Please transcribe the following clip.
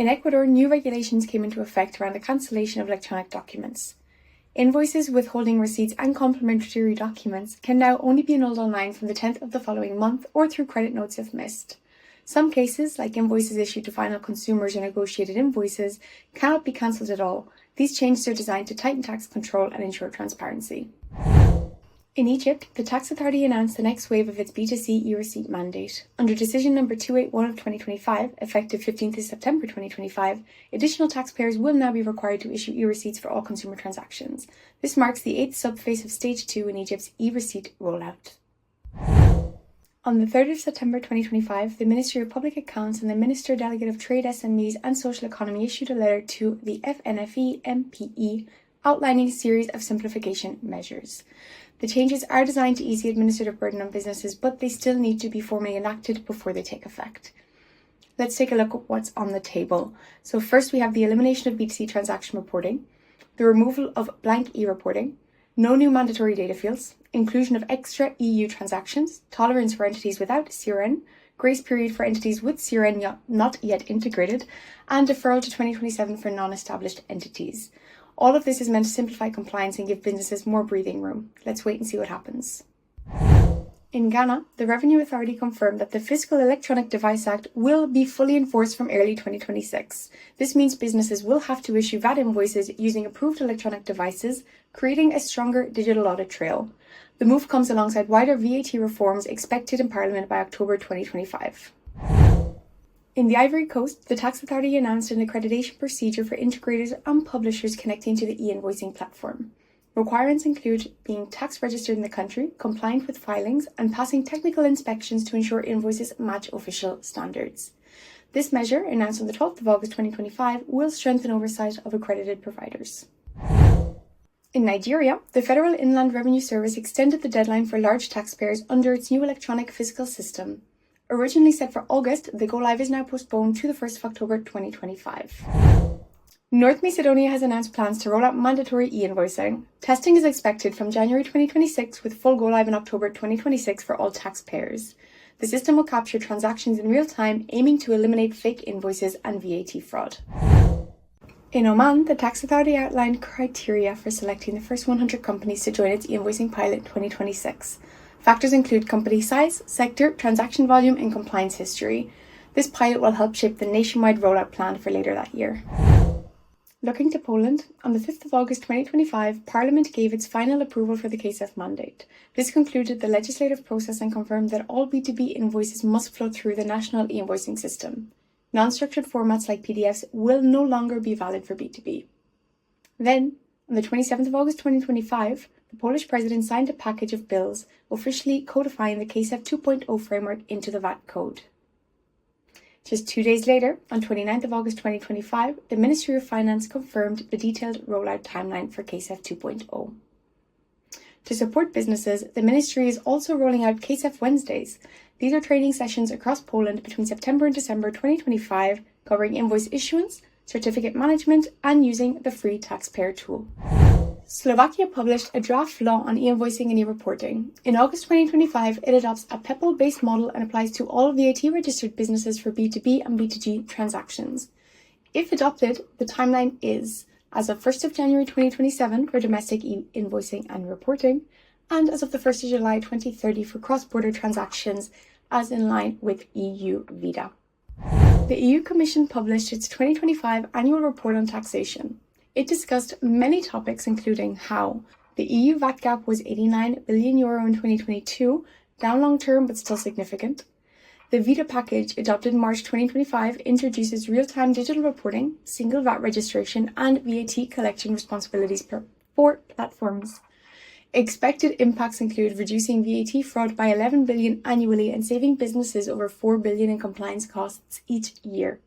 In Ecuador, new regulations came into effect around the cancellation of electronic documents. Invoices, withholding receipts, and complementary documents can now only be annulled online from the 10th of the following month or through credit notes if missed. Some cases, like invoices issued to final consumers or negotiated invoices, cannot be cancelled at all. These changes are designed to tighten tax control and ensure transparency. In Egypt, the tax authority announced the next wave of its B2C e-receipt mandate. Under Decision Number 281 of 2025, effective 15th of September 2025, additional taxpayers will now be required to issue e-receipts for all consumer transactions. This marks the 8th subphase of Stage 2 in Egypt's e-receipt rollout. On the 3rd of September 2025, the Ministry of Public Accounts and the Minister Delegate of Trade, SMEs and Social Economy issued a letter to the FNFE MPE outlining a series of simplification measures. The changes are designed to ease the administrative burden on businesses, but they still need to be formally enacted before they take effect. Let's take a look at what's on the table. So first we have the elimination of B2C transaction reporting, the removal of blank e-reporting, no new mandatory data fields, inclusion of extra EU transactions, tolerance for entities without CRN, grace period for entities with CRN not yet integrated, and deferral to 2027 for non-established entities. All of this is meant to simplify compliance and give businesses more breathing room. Let's wait and see what happens. In Ghana, the Revenue Authority confirmed that the Fiscal Electronic Device Act will be fully enforced from early 2026. This means businesses will have to issue VAT invoices using approved electronic devices, creating a stronger digital audit trail. The move comes alongside wider VAT reforms expected in Parliament by October 2025. In the Ivory Coast, the tax authority announced an accreditation procedure for integrators and publishers connecting to the e-invoicing platform. Requirements include being tax registered in the country, compliant with filings, and passing technical inspections to ensure invoices match official standards. This measure, announced on the 12th of August 2025, will strengthen oversight of accredited providers. In Nigeria, the Federal Inland Revenue Service extended the deadline for large taxpayers under its new electronic fiscal system. Originally set for August, the go-live is now postponed to the 1st of October 2025. North Macedonia has announced plans to roll out mandatory e-invoicing. Testing is expected from January 2026 with full go-live in October 2026 for all taxpayers. The system will capture transactions in real time, aiming to eliminate fake invoices and VAT fraud. In Oman, the tax authority outlined criteria for selecting the first 100 companies to join its e-invoicing pilot in 2026. Factors include company size, sector, transaction volume, and compliance history. This pilot will help shape the nationwide rollout plan for later that year. Looking to Poland, on the 5th of August 2025, Parliament gave its final approval for the KSF mandate. This concluded the legislative process and confirmed that all B2B invoices must flow through the national e-invoicing system. Non-structured formats like PDFs will no longer be valid for B2B. Then, on the 27th of August 2025, the Polish president signed a package of bills officially codifying the KSF 2.0 framework into the VAT code. Just 2 days later, on 29th of August 2025, the Ministry of Finance confirmed the detailed rollout timeline for KSF 2.0. To support businesses, the Ministry is also rolling out KSF Wednesdays. These are training sessions across Poland between September and December 2025, covering invoice issuance, certificate management, and using the free taxpayer tool. Slovakia published a draft law on e-invoicing and e-reporting. In August 2025, it adopts a PEPL-based model and applies to all VAT-registered businesses for B2B and B2G transactions. If adopted, the timeline is as of 1st of January 2027 for domestic e-invoicing and reporting, and as of the 1st of July 2030 for cross-border transactions, as in line with EU VIDA. The EU Commission published its 2025 annual report on taxation. It discussed many topics, including how the EU VAT gap was €89 billion in 2022, down long-term but still significant. The VIDA package, adopted in March 2025, introduces real-time digital reporting, single VAT registration, and VAT collection responsibilities for platforms. Expected impacts include reducing VAT fraud by 11 billion annually and saving businesses over 4 billion in compliance costs each year.